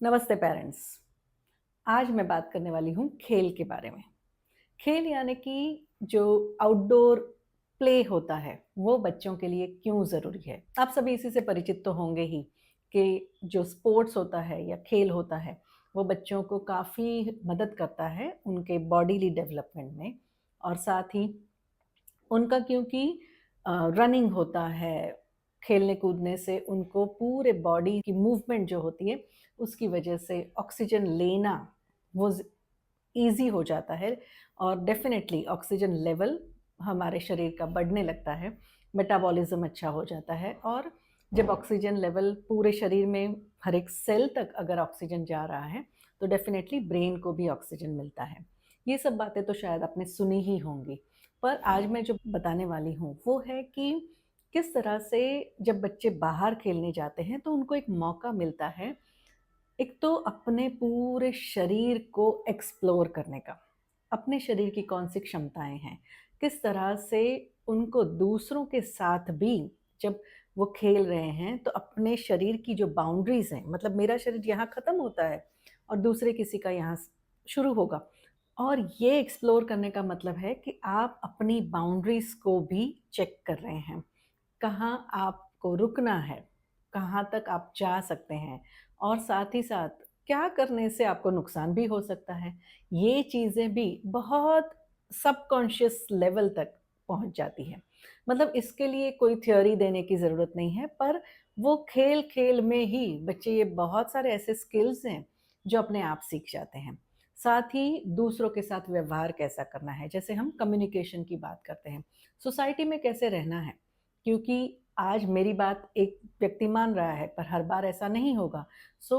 नमस्ते पेरेंट्स। आज मैं बात करने वाली हूँ खेल के बारे में। खेल यानी कि जो आउटडोर प्ले होता है, वो बच्चों के लिए क्यों ज़रूरी है? आप सभी इसी से परिचित तो होंगे ही कि जो स्पोर्ट्स होता है या खेल होता है, वो बच्चों को काफ़ी मदद करता है उनके बॉडीली डेवलपमेंट में और साथ ही उनका क्योंकि रनिंग होता है, खेलने-कूदने से उनको पूरे बॉडी की मूवमेंट जो होती है, उसकी वजह से ऑक्सीजन लेना वो ईज़ी हो जाता है और डेफ़िनेटली ऑक्सीजन लेवल हमारे शरीर का बढ़ने लगता है, मेटाबॉलिज़्म अच्छा हो जाता है और जब ऑक्सीजन लेवल पूरे शरीर में हर एक सेल तक अगर ऑक्सीजन जा रहा है, तो डेफ़िनेटली ब्रेन को भी ऑक्सीजन मिलता है। ये सब बातें तो शायद आपने सुनी ही होंगी, पर आज मैं जो बताने वाली हूँ, वो है कि किस तरह से जब बच्चे बाहर खेलने जाते हैं, तो उनको एक मौका मिलता है एक तो अपने पूरे शरीर को एक्सप्लोर करने का, अपने शरीर की कौन-सी क्षमताएँ हैं, किस तरह से उनको दूसरों के साथ भी जब वो खेल रहे हैं, तो अपने शरीर की जो बाउंड्रीज़ हैं, मतलब मेरा शरीर यहाँ ख़त्म होता है और दूसरे किसी का यहाँ स शुरू होगा और ये एक्सप्लोर करने का मतलब है कि आप अपनी बाउंड्रीज़ को भी चेक कर रहे हैं। कहाँ आपको रुकना है, कहाँ तक आप जा सकते हैं और साथ ही साथ क्या करने से आपको नुकसान भी हो सकता है। ये चीज़ें भी बहुत सबकॉन्शियस लेवल तक पहुँच जाती हैं। मतलब इसके लिए कोई थ्योरी देने की ज़रूरत नहीं है, पर वो खेल-खेल में ही बच्चे ये बहुत सारे ऐसे स्किल्स हैं, जो अपने आप सीख जाते हैं। साथ ही दूसरों के साथ व्यवहार कैसा करना है, जैसे हम कम्युनिकेशन की बात करते हैं, सोसाइटी में कैसे रहना है। क्योंकि आज मेरी बात एक व्यक्ति मान रहा है, पर हर बार ऐसा नहीं होगा। सो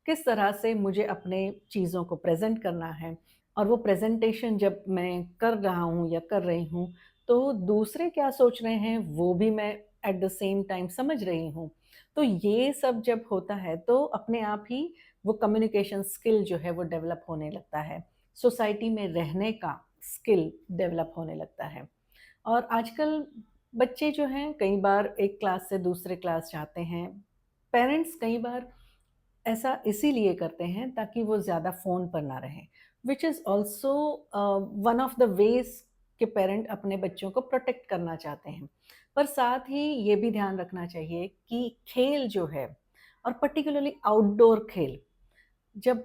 किस तरह से मुझे अपने चीज़ों को प्रेज़ेंट करना है और वो प्रेज़ेंटेशन जब मैं कर रहा हूँ या कर रही हूँ, तो दूसरे क्या सोच रहे हैं, वो भी मैं एट द सेम टाइम समझ रही हूँ। तो ये सब जब होता है, तो अपने आप ही वो कम्युनिकेशन स्किल जो है, वो डेवलप होने लगता है। सोसाइटी में रहने का स्किल डेवलप होने लगता है। और आजकल बच्चे जो हैं कई बार एक क्लास से दूसरे क्लास जाते हैं। पेरेंट्स कई बार ऐसा इसीलिए करते हैं ताकि वो ज़्यादा फ़ोन पर ना रहें, which is also one of the ways कि पेरेंट अपने बच्चों को प्रोटेक्ट करना चाहते हैं। पर साथ ही ये भी ध्यान रखना चाहिए कि खेल जो है और पर्टिकुलरली आउटडोर खेल, जब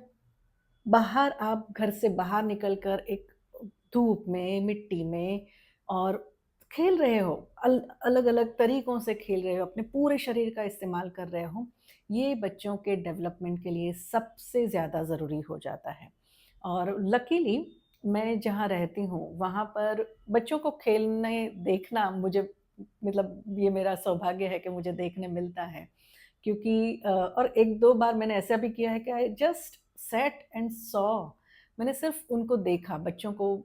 बाहर आप घर से बाहर निकल कर एक धूप में, मिट्टी में और खेल रहे हो, अलग-अलग तरीकों से खेल रहे हो, अपने पूरे शरीर का इस्तेमाल कर रहे हो, ये बच्चों के डेवलपमेंट के लिए सबसे ज़्यादा ज़रूरी हो जाता है। और लकीली मैं जहाँ रहती हूँ, वहाँ पर बच्चों को खेलने देखना मुझे मतलब ये मेरा सौभाग्य है कि मुझे देखने मिलता है। क्योंकि और 1-2 बार मैंने ऐसा भी किया है कि I just sat and saw, मैंने सिर्फ़ उनको देखा, बच्चों को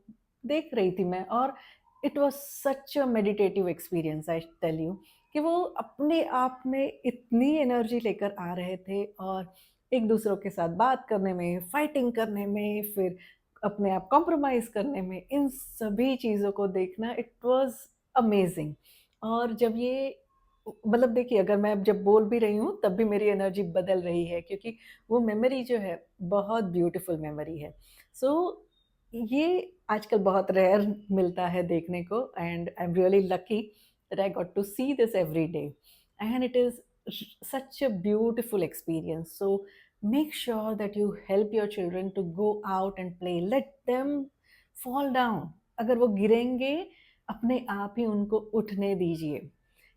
देख रही थी मैं और it was such a meditative experience I tell you कि वो अपने आप में इतनी एनर्जी लेकर आ रहे थे और एक-दूसरों के साथ बात करने में, फाइटिंग करने में, फिर अपने आप कॉम्प्रोमाइज़ करने में, इन सभी चीज़ों को देखना इट वाज़ अमेज़िंग। और जब ये मतलब देखिए, अगर मैं अब जब बोल भी रही हूँ, तब भी मेरी एनर्जी बदल रही है क्योंकि वो मेमोरी जो है, बहुत ब्यूटीफुल मेमोरी है। सो ये आजकल बहुत रेयर मिलता है देखने को and I am really lucky that I got to see this every day and it is such a beautiful experience. So make sure that you help your children to go out and play, let them fall down. अगर वो गिरेंगे, अपने आप ही उनको उठने दीजिए।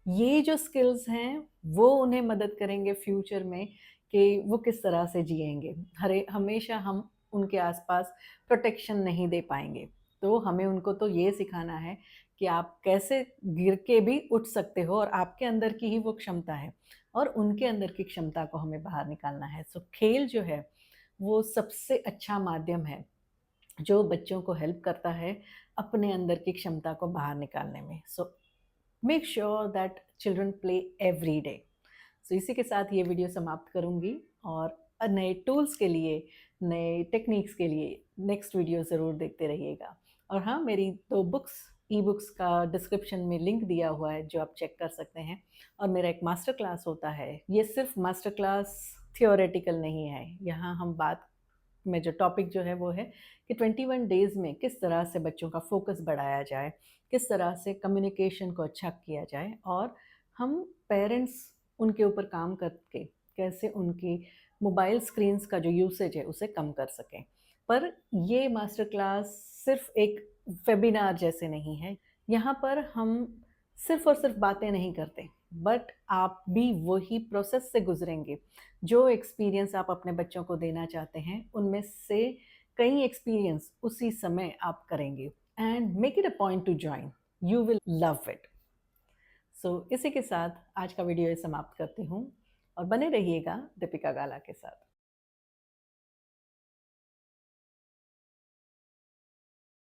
ये जो स्किल्स हैं, वो उन्हें मदद करेंगे फ्यूचर में कि वो किस तरह से जिएँगे। हरे हमेशा हम उनके आस-पास प्रोटेक्शन नहीं दे पाएँगे। तो हमें उनको तो ये सिखाना है कि आप कैसे गिर के भी उठ सकते हो और आपके अंदर की ही वो क्षमता है और उनके अंदर की क्षमता को हमें बाहर निकालना है। सो खेल जो है, वो सबसे अच्छा माध्यम है, जो बच्चों को हेल्प करता है अपने अंदर की क्षमता को बाहर निकालने में। So make sure that children play every day. So इसी के साथ ये वीडियो समाप्त करूँगी और नए टूल्स के लिए, नए टेक्निक्स के लिए नेक्स्ट वीडियो ज़रूर देखते रहिएगा। और हाँ, मेरी 2 बुक्स, ई-बुक्स का डिस्क्रिप्शन में लिंक दिया हुआ है जो आप चेक कर सकते हैं और मेरा एक मास्टर क्लास होता है। ये सिर्फ़ मास्टर क्लास थियोरेटिकल नहीं है। यहाँ हम बात में जो टॉपिक जो है वो है कि 21 डेज़ में किस तरह से बच्चों का फ़ोकस बढ़ाया जाए, किस तरह से कम्युनिकेशन को अच्छा किया जाए और हम पेरेंट्स उनके ऊपर काम करके कैसे उनकी मोबाइल स्क्रीन्स का जो यूसेज है उसे कम कर सकें। पर ये मास्टर क्लास सिर्फ़ एक वेबिनार जैसे नहीं है। यहाँ पर हम सिर्फ़ और सिर्फ़ बातें नहीं करते, बट आप भी वही प्रोसेस से गुज़रेंगे। जो एक्सपीरियंस आप अपने बच्चों को देना चाहते हैं, उनमें से कई एक्सपीरियंस उसी समय आप करेंगे and make it a point to join, you will love it. So इसी के साथ आज का वीडियो समाप्त करती हूँ और बने रहिएगा दीपिका गाला के साथ।